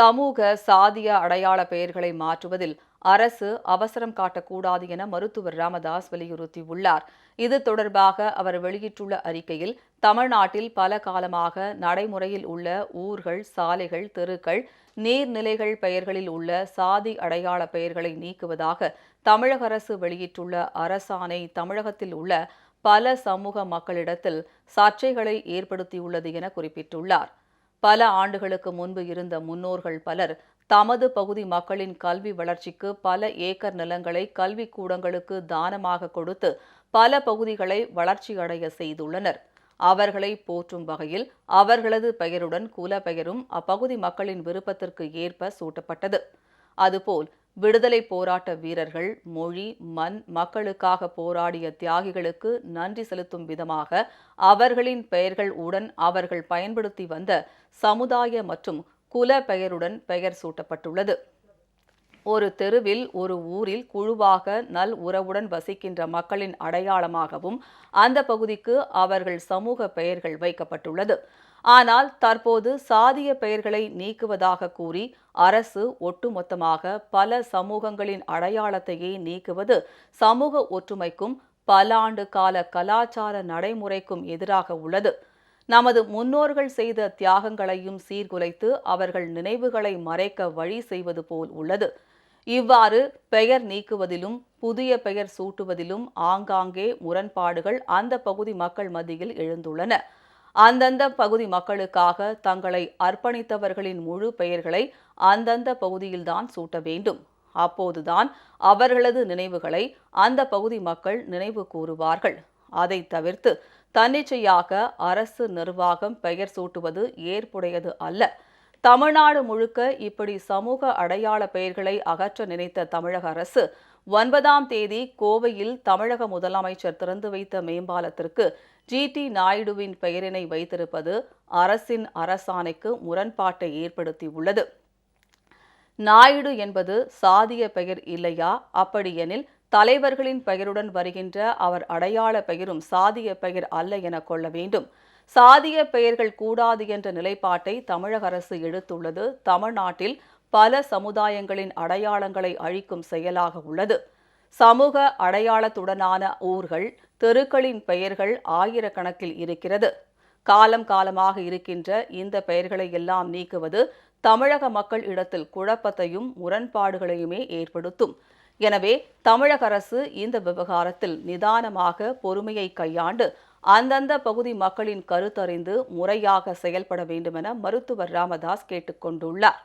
சமூக சாதிய அடையாள பெயர்களை மாற்றுவதில் அரசு அவசரம் காட்டக்கூடாது என மருத்துவர் ராமதாஸ் வலியுறுத்தியுள்ளார். இது தொடர்பாக அவர் வெளியிட்டுள்ள அறிக்கையில், தமிழ்நாட்டில் பல காலமாக நடைமுறையில் உள்ள ஊர்கள், சாலைகள், தெருக்கள், நீர்நிலைகள் பெயர்களில் உள்ள சாதி அடையாள பெயர்களை நீக்குவதாக தமிழக அரசு வெளியிட்டுள்ள அரசாணை தமிழகத்தில் உள்ள பல சமூக மக்களிடத்தில் சர்ச்சைகளை ஏற்படுத்தியுள்ளது என குறிப்பிட்டுள்ளார். பல ஆண்டுகளுக்கு முன்பு இருந்த முன்னோர்கள் பலர் தமது பகுதி மக்களின் கல்வி வளர்ச்சிக்கு பல ஏக்கர் நிலங்களை கல்விக்கூடங்களுக்கு தானமாக கொடுத்து பல பகுதிகளை வளர்ச்சியடைய செய்துள்ளனர். அவர்களை போற்றும் வகையில் அவர்களது பெயருடன் குல பெயரும் அப்பகுதி மக்களின் விருப்பத்திற்கு ஏற்ப சூட்டப்பட்டது. அதுபோல் விடுதலை போராட்ட வீரர்கள், மொழி, மண், மக்களுக்காக போராடிய தியாகிகளுக்கு நன்றி செலுத்தும் விதமாக அவர்களின் பெயர்கள் உடன் அவர்கள் பயன்படுத்தி வந்த சமுதாய மற்றும் குல பெயருடன் பெயர் சூட்டப்பட்டுள்ளது. ஒரு தெருவில், ஒரு ஊரில் குழுவாக நல் உறவுடன் வசிக்கின்ற மக்களின் அடையாளமாகவும் அந்த பகுதிக்கு அவர்கள் சமூக பெயர்கள் வைக்கப்பட்டுள்ளது. ஆனால் தற்போது சாதிய பெயர்களை நீக்குவதாக கூறி அரசு ஒட்டுமொத்தமாக பல சமூகங்களின் அடையாளத்தையே நீக்குவது சமூக ஒற்றுமைக்கும் பல ஆண்டு கால கலாச்சார நடைமுறைக்கும் எதிராக உள்ளது. நமது முன்னோர்கள் செய்த தியாகங்களையும் சீர்குலைத்து அவர்கள் நினைவுகளை மறைக்க வழி செய்வது போல் உள்ளது. இவ்வாறு பெயர் நீக்குவதிலும் புதிய பெயர் சூட்டுவதிலும் ஆங்காங்கே முரண்பாடுகள் அந்த பகுதி மக்கள் மத்தியில் எழுந்துள்ளன. அந்தந்த பகுதி மக்களுக்காக தங்களை அர்ப்பணித்தவர்களின் முழு பெயர்களை அந்தந்த பகுதியில்தான் சூட்ட வேண்டும். அப்போதுதான் அவர்களது நினைவுகளை அந்த பகுதி மக்கள் நினைவு கூறுவார்கள். அதை தவிர்த்து தன்னிச்சையாக அரசு நிர்வாகம் பெயர் சூட்டுவது ஏற்புடையது அல்ல. தமிழ்நாடு முழுக்க இப்படி சமூக அடையாள பெயர்களை அகற்ற நினைத்த தமிழக அரசு 9ஆம் தேதி கோவையில் தமிழக முதலமைச்சர் திறந்து வைத்த மேம்பாலத்திற்கு GT நாயுடுவின் பெயரினை வைத்திருப்பது அரசின் அரசாணைக்கு முரண்பாட்டை ஏற்படுத்தியுள்ளது. நாயுடு என்பது சாதிய பெயர் இல்லையா? அப்படியெனில் தலைவர்களின் பெயருடன் வருகின்ற அவர் அடையாள பெயரும் சாதிய பெயர் அல்ல என கொள்ள வேண்டும். சாதிய பெயர்கள் கூடாது என்ற நிலைப்பாட்டை தமிழக அரசு எடுத்துள்ளது தமிழ்நாட்டில் பல சமுதாயங்களின் அடையாளங்களை அழிக்கும் செயலாக உள்ளது. சமூக அடையாளத்துடனான ஊர்கள், தெருக்களின் பெயர்கள் ஆயிரக்கணக்கில் இருக்கிறது. காலம் காலமாக இருக்கின்ற இந்த பெயர்களை எல்லாம் நீக்குவது தமிழக மக்கள் இடத்தில் குழப்பத்தையும் முரண்பாடுகளையுமே ஏற்படுத்தும். எனவே தமிழக அரசு இந்த விவகாரத்தில் நிதானமாக பொறுமையை கையாண்டு அந்தந்த பகுதி மக்களின் கருத்தறிந்து முறையாக செயல்பட வேண்டுமென மருத்துவர் ராமதாஸ் கேட்டுக்கொண்டுள்ளார்.